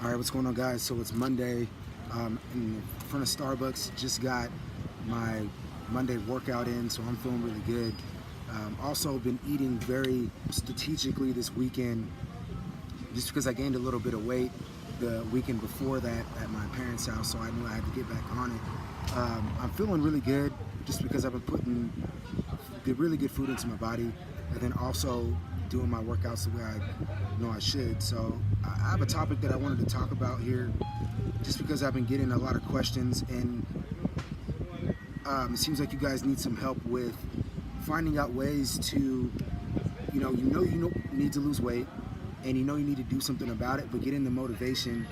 All right, what's going on, guys? So it's Monday. In front of Starbucks. Just got my Monday workout in, so I'm feeling really good. Also been eating very strategically this weekend, just because I gained a little bit of weight the weekend before that at my parents' house, so I knew I had to get back on it. I'm feeling really good just because I've been putting really good food into my body, and then also doing my workouts the way I know I should. So I have a topic that I wanted to talk about here, just because I've been getting a lot of questions, and it seems like you guys need some help with finding out ways to, you need to lose weight, and you need to do something about it, but getting the motivation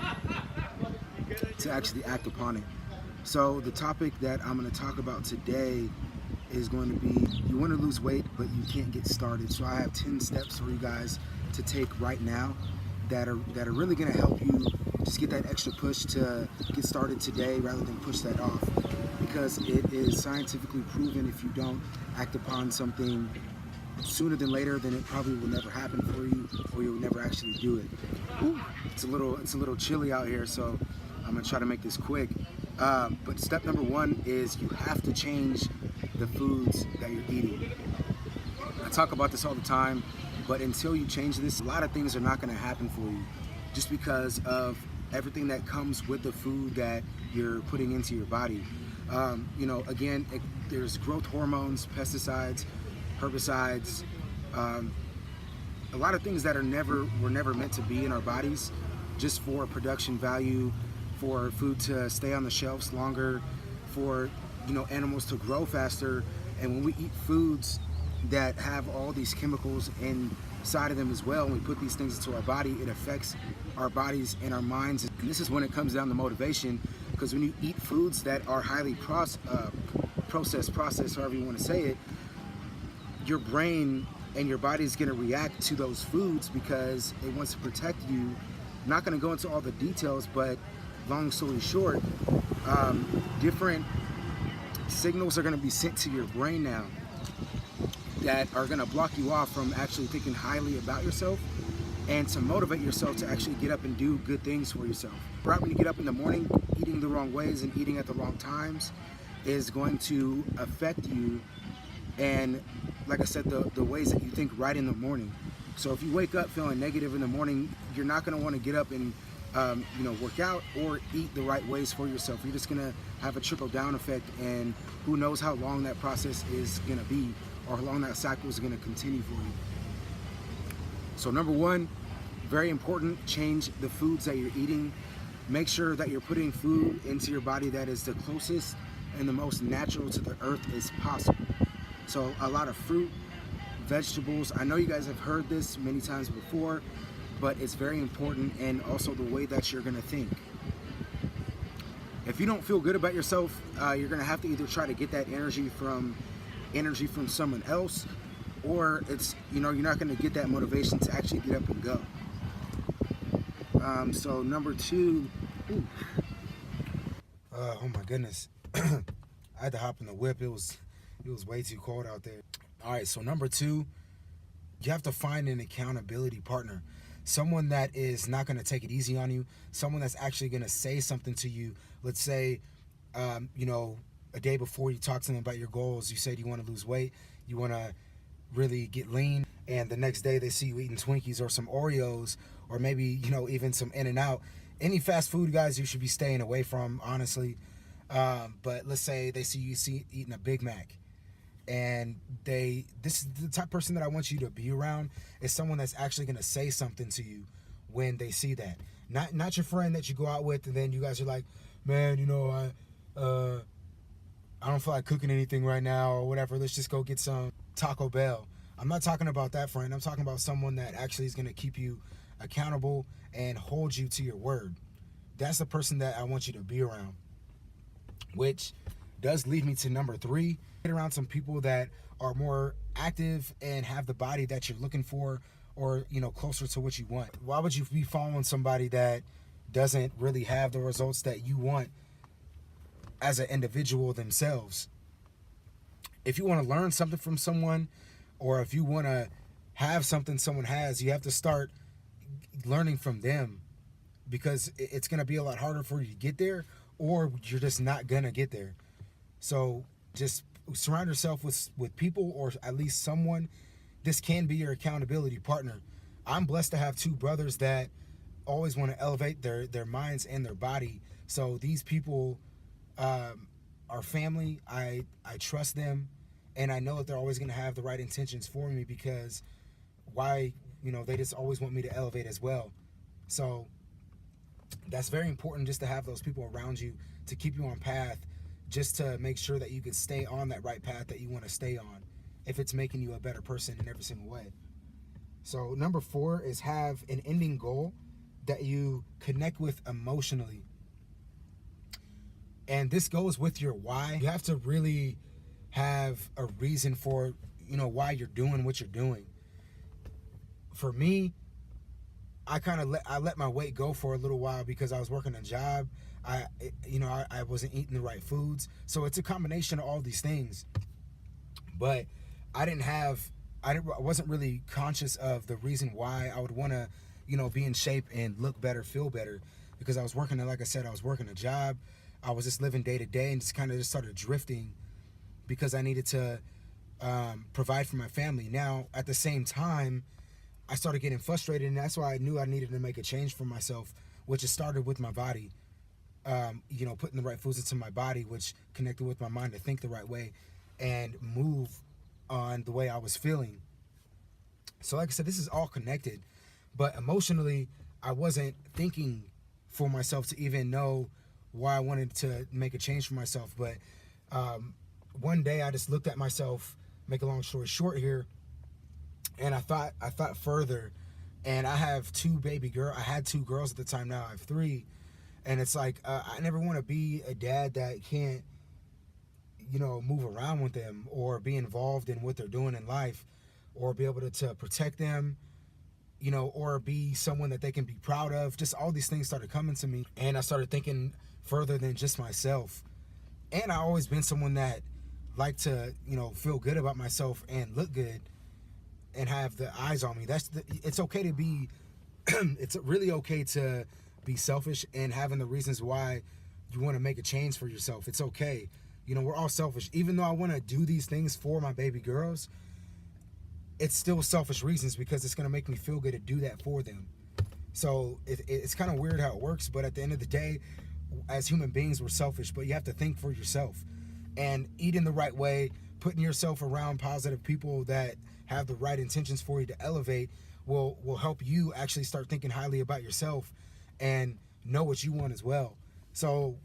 to actually act upon it. So the topic that I'm going to talk about today is going to be, you want to lose weight, but you can't get started. So I have 10 steps for you guys to take right now that are really going to help you just get that extra push to get started today rather than push that off. Because it is scientifically proven, if you don't act upon something sooner than later, then it probably will never happen for you, or you'll never actually do it. It's a little chilly out here, so I'm gonna try to make this quick. But step number one is you have to change the foods that you're eating. I talk about this all the time, but until you change this, a lot of things are not going to happen for you, just because of everything that comes with the food that you're putting into your body. Again, there's growth hormones, pesticides, herbicides, a lot of things that were never meant to be in our bodies, just for production value, for food to stay on the shelves longer, for animals to grow faster. And when we eat foods that have all these chemicals inside of them as well, and we put these things into our body, it affects our bodies and our minds. And this is when it comes down to motivation, because when you eat foods that are highly processed, however you want to say it, your brain and your body is going to react to those foods because it wants to protect you. I'm not going to go into all the details, but long story short, different signals are going to be sent to your brain now that are going to block you off from actually thinking highly about yourself and to motivate yourself to actually get up and do good things for yourself. Right when you get up in the morning, eating the wrong ways and eating at the wrong times is going to affect you, and like I said, the ways that you think right in the morning. So if you wake up feeling negative in the morning, you're not going to want to get up and work out or eat the right ways for yourself. You're just gonna have a trickle down effect, and who knows how long that process is gonna be, or how long that cycle is gonna continue for you. So number one, very important, change the foods that you're eating. Make sure that you're putting food into your body that is the closest and the most natural to the earth as possible. So a lot of fruit, vegetables. I know you guys have heard this many times before, but it's very important, and also the way that you're gonna think. If you don't feel good about yourself, you're gonna have to either try to get that energy from someone else, or you're not gonna get that motivation to actually get up and go. So number two, oh my goodness, I had to hop in the whip. It was way too cold out there. All right, so number two, you have to find an accountability partner. Someone that is not going to take it easy on you, someone that's actually going to say something to you. Let's say, a day before you talk to them about your goals, you said you want to lose weight, you want to really get lean, and the next day they see you eating Twinkies or some Oreos, or maybe, even some In-N-Out. Any fast food, guys, you should be staying away from, honestly. But let's say they see you eating a Big Mac, and this is the type of person that I want you to be around, is someone that's actually going to say something to you when they see that. Not your friend that you go out with and then you guys are like, man, I don't feel like cooking anything right now or whatever, let's just go get some Taco Bell. I'm not talking about that friend. I'm talking about someone that actually is going to keep you accountable and hold you to your word. That's the person that I want you to be around, which does lead me to number three. Get around some people that are more active and have the body that you're looking for, or closer to what you want. Why would you be following somebody that doesn't really have the results that you want as an individual themselves? If you want to learn something from someone, or if you want to have something someone has, you have to start learning from them because it's going to be a lot harder for you to get there, or you're just not going to get there. So just surround yourself with people, or at least someone. This can be your accountability partner. I'm blessed to have two brothers that always want to elevate their minds and their body. So these people are family. I trust them, and I know that they're always going to have the right intentions for me, because they just always want me to elevate as well. So that's very important, just to have those people around you to keep you on path, just to make sure that you can stay on that right path that you want to stay on, if it's making you a better person in every single way. So number 4 is have an ending goal that you connect with emotionally. And this goes with your why. You have to really have a reason for, why you're doing what you're doing. For me, I let my weight go for a little while because I was working a job. I wasn't eating the right foods. So it's a combination of all these things. But I wasn't really conscious of the reason why I would want to, be in shape and look better, feel better, because I was working, like I said, I was working a job. I was just living day to day and just kind of just started drifting because I needed to provide for my family. Now, at the same time, I started getting frustrated, and that's why I knew I needed to make a change for myself, which it started with my body. Putting the right foods into my body, which connected with my mind to think the right way and move on the way I was feeling. So like I said, this is all connected, but emotionally, I wasn't thinking for myself to even know why I wanted to make a change for myself. But one day I just looked at myself, make a long story short here, and I thought further, and I have I had 2 girls at the time. Now I have 3. And it's like, I never want to be a dad that can't, move around with them or be involved in what they're doing in life, or be able to protect them, or be someone that they can be proud of. Just all these things started coming to me, and I started thinking further than just myself. And I've always been someone that liked to, feel good about myself and look good and have the eyes on me. It's okay to be, it's really okay to be selfish and having the reasons why you want to make a change for yourself. It's okay. We're all selfish. Even though I want to do these things for my baby girls, it's still selfish reasons, because it's going to make me feel good to do that for them. So it's kind of weird how it works, but at the end of the day, as human beings, we're selfish, but you have to think for yourself. And eating the right way, putting yourself around positive people that have the right intentions for you to elevate will help you actually start thinking highly about yourself and know what you want as well. So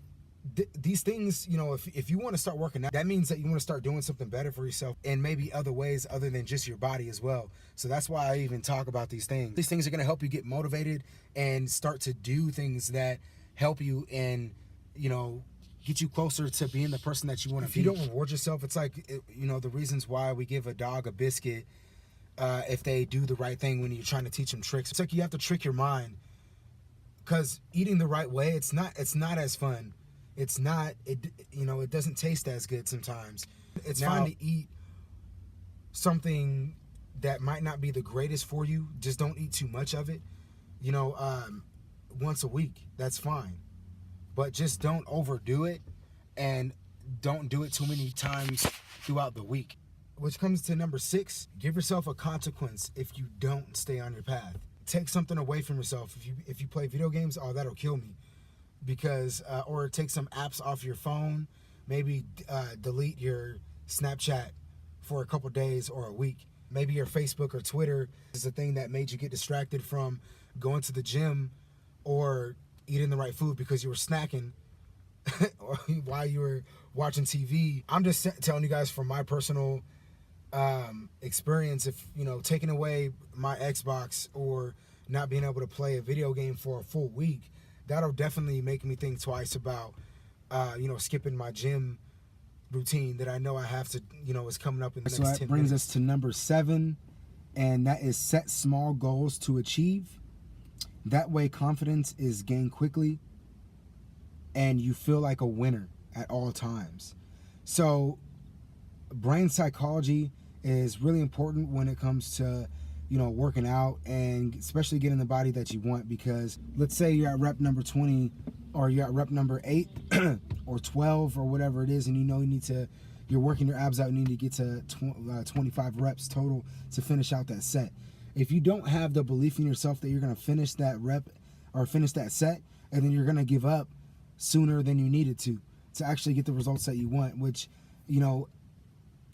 these things, if you want to start working out, that means that you want to start doing something better for yourself, and maybe other ways other than just your body as well. So that's why I even talk about these things. These things are going to help you get motivated and start to do things that help you and, get you closer to being the person that you want to be. If you don't reward yourself, it's like, the reasons why we give a dog a biscuit if they do the right thing when you're trying to teach them tricks. It's like you have to trick your mind, because eating the right way, it's not as fun. It doesn't taste as good sometimes. It's fine to eat something that might not be the greatest for you. Just don't eat too much of it. Once a week, that's fine. But just don't overdo it, and don't do it too many times throughout the week. Which comes to number 6, give yourself a consequence if you don't stay on your path. Take something away from yourself. If you play video games, that'll kill me. Because or take some apps off your phone. Maybe delete your Snapchat for a couple days or a week. Maybe your Facebook or Twitter is the thing that made you get distracted from going to the gym or eating the right food because you were snacking or while you were watching TV. I'm just telling you guys from my personal experience, if taking away my Xbox or not being able to play a video game for a full week, that'll definitely make me think twice about skipping my gym routine that I know I have to is coming up in the next 10 minutes. So that brings us to number 7, and that is set small goals to achieve. That way confidence is gained quickly and you feel like a winner at all times. So brain psychology is really important when it comes to working out, and especially getting the body that you want. Because let's say you're at rep number 20, or you're at rep number 8 or 12 or whatever it is, and you're working your abs out, you need to get to 25 reps total to finish out that set. If you don't have the belief in yourself that you're going to finish that rep or finish that set, and then you're going to give up sooner than you needed to actually get the results that you want, which,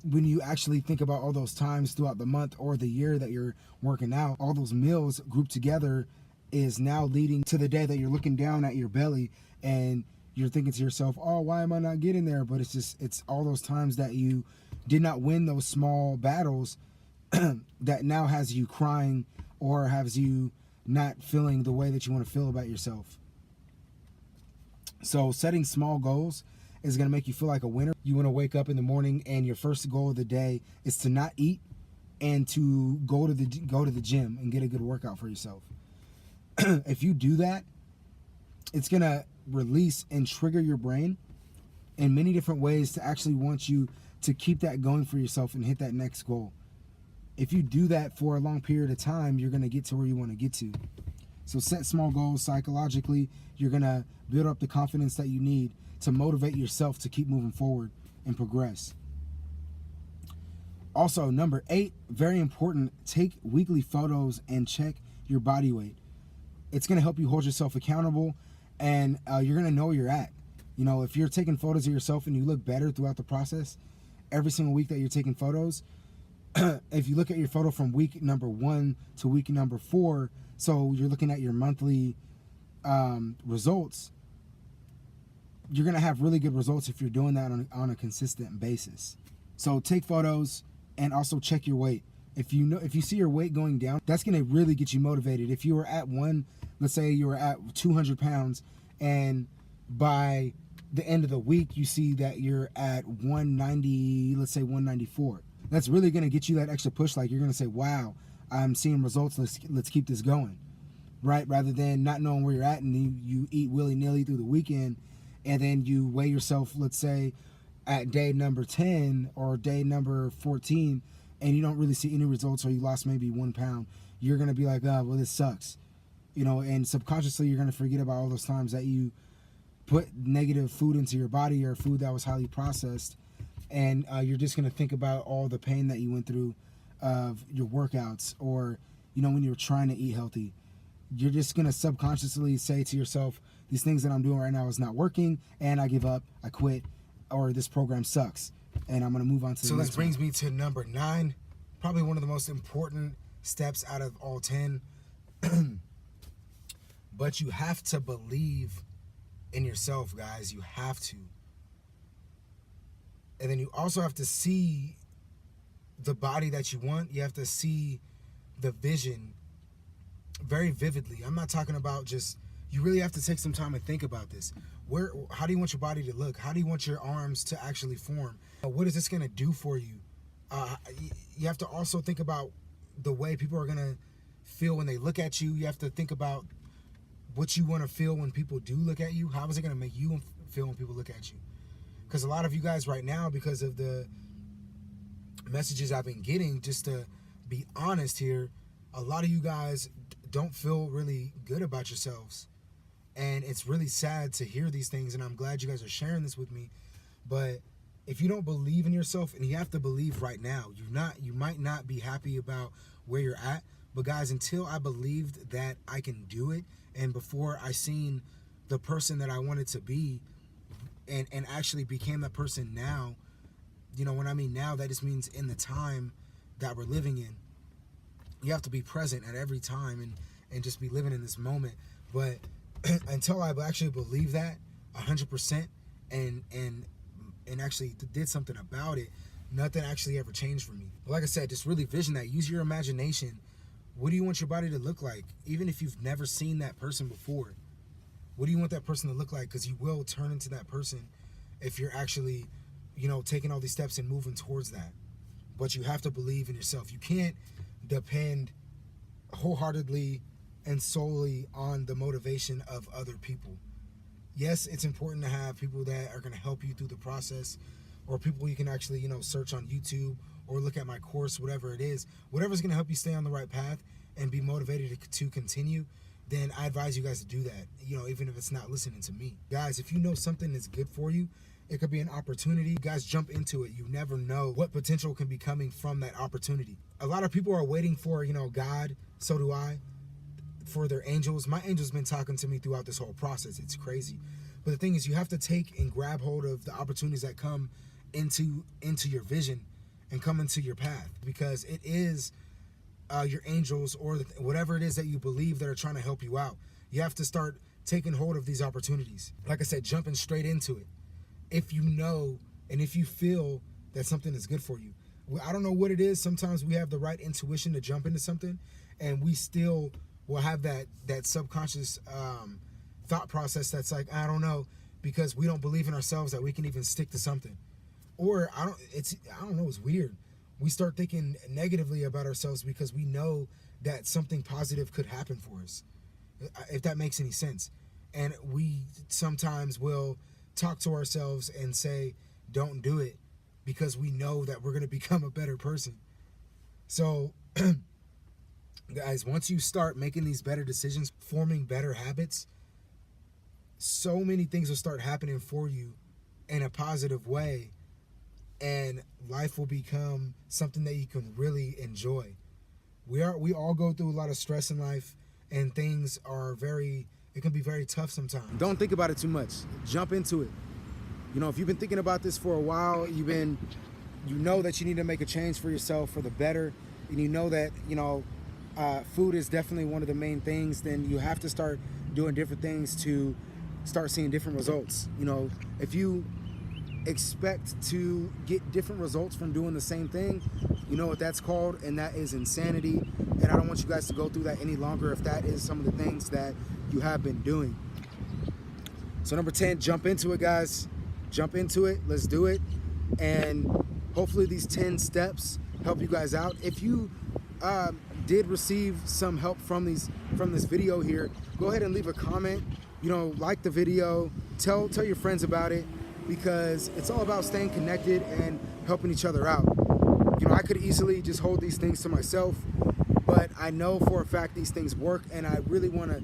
when you actually think about all those times throughout the month or the year that you're working out, all those meals grouped together is now leading to the day that you're looking down at your belly and you're thinking to yourself, oh, why am I not getting there? But it's all those times that you did not win those small battles that now has you crying or has you not feeling the way that you want to feel about yourself. So setting small goals is going to make you feel like a winner. You want to wake up in the morning and your first goal of the day is to not eat and to go to the gym and get a good workout for yourself. If you do that, it's going to release and trigger your brain in many different ways to actually want you to keep that going for yourself and hit that next goal. If you do that for a long period of time, you're going to get to where you want to get to. So set small goals. Psychologically, you're going to build up the confidence that you need to motivate yourself to keep moving forward and progress. Also, number 8, very important, take weekly photos and check your body weight. It's going to help you hold yourself accountable, and you're going to know where you're at. If you're taking photos of yourself and you look better throughout the process, every single week that you're taking photos, if you look at your photo from week number 1 to week number 4, so you're looking at your monthly results, you're going to have really good results if you're doing that on a consistent basis. So take photos and also check your weight. If you see your weight going down, that's going to really get you motivated. If you were at let's say you were at 200 pounds, and by the end of the week you see that you're at 190, let's say 194. That's really going to get you that extra push. Like, you're going to say, wow, I'm seeing results. Let's keep this going, right? Rather than not knowing where you're at and you eat willy-nilly through the weekend, and then you weigh yourself, let's say, at day number 10 or day number 14, and you don't really see any results, or you lost maybe 1 pound. You're going to be like, oh, well, this sucks. And subconsciously you're going to forget about all those times that you put negative food into your body, or food that was highly processed, and you're just going to think about all the pain that you went through of your workouts, or when you're trying to eat healthy. You're just going to subconsciously say to yourself, these things that I'm doing right now is not working, and I give up, I quit, or this program sucks, and I'm going to move on to the next one. So this brings me to number 9, probably one of the most important steps out of all 10. But you have to believe in yourself, guys. You have to. And then you also have to see the body that you want. You have to see the vision very vividly. I'm not talking about just, you really have to take some time and think about this. How do you want your body to look? How do you want your arms to actually form? What is this going to do for you? You have to also think about the way people are going to feel when they look at you. You have to think about what you want to feel when people do look at you. How is it going to make you feel when people look at you? Because a lot of you guys right now, because of the messages I've been getting, just to be honest here, a lot of you guys don't feel really good about yourselves. And it's really sad to hear these things, and I'm glad you guys are sharing this with me. But if you don't believe in yourself, and you have to believe right now, you might not be happy about where you're at, but guys, until I believed that I can do it, and before I seen the person that I wanted to be, and actually became that person now, when I mean now, that just means in the time that we're living in. You have to be present at every time and just be living in this moment. But until I actually believe that 100% and actually did something about it, nothing actually ever changed for me. But like I said, just really vision that. Use your imagination. What do you want your body to look like? Even if you've never seen that person before, what do you want that person to look like? Because you will turn into that person if you're actually, taking all these steps and moving towards that. But you have to believe in yourself. You can't depend wholeheartedly and solely on the motivation of other people. Yes, it's important to have people that are going to help you through the process, or people you can actually, you know, search on YouTube or look at my course, whatever it is, whatever's going to help you stay on the right path and be motivated to continue, then I advise you guys to do that, you know, even if it's not listening to me. Guys, if you know something is good for you, it could be an opportunity. You guys jump into it. You never know what potential can be coming from that opportunity. A lot of people are waiting for, you know, God, so do I, for their angels. My angel's been talking to me throughout this whole process. It's crazy. But the thing is, you have to take and grab hold of the opportunities that come into your vision and come into your path, because it is your angels or whatever it is that you believe that are trying to help you out. You have to start taking hold of these opportunities. Like I said, jumping straight into it. If you know and if you feel that something is good for you. I don't know what it is. Sometimes we have the right intuition to jump into something, and we still will have that subconscious thought process that's like, I don't know, because we don't believe in ourselves that we can even stick to something. Or I don't know, it's weird. We start thinking negatively about ourselves because we know that something positive could happen for us, if that makes any sense. And we sometimes will talk to ourselves and say, don't do it, because we know that we're going to become a better person. So guys, once you start making these better decisions, forming better habits, so many things will start happening for you in a positive way, and life will become something that you can really enjoy. We all go through a lot of stress in life, and things are it can be very tough sometimes. Don't think about it too much. Jump into it. You know, if you've been thinking about this for a while, you know that you need to make a change for yourself for the better, and you know that, you know, food is definitely one of the main things, then you have to start doing different things to start seeing different results. You know, if you expect to get different results from doing the same thing, you know what that's called, and that is insanity. And I don't want you guys to go through that any longer if that is some of the things that you have been doing. So number 10, jump into it, guys. Jump into it. Let's do it. And hopefully these 10 steps help you guys out. If you did receive some help from this video here, go ahead and leave a comment. You know, like the video, tell your friends about it, because it's all about staying connected and helping each other out. You know, I could easily just hold these things to myself, but I know for a fact these things work, and I really want to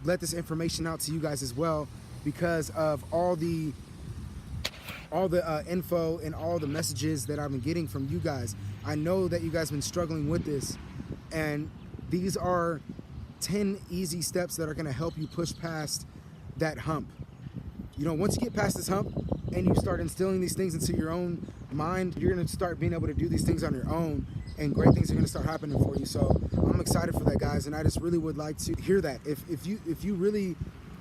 let this information out to you guys as well, because of all the info and all the messages that I've been getting from you guys. I know that you guys have been struggling with this, and these are 10 easy steps that are going to help you push past that hump. You know, once you get past this hump and you start instilling these things into your own mind, you're going to start being able to do these things on your own, and great things are going to start happening for you. So I'm excited for that, guys, and I just really would like to hear that. If you really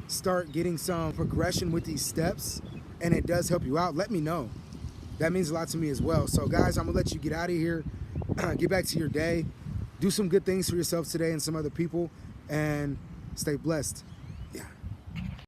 start getting some progression with these steps and it does help you out, let me know. That means a lot to me as well. So guys, I'm gonna let you get out of here, get back to your day, do some good things for yourself today and some other people, and stay blessed.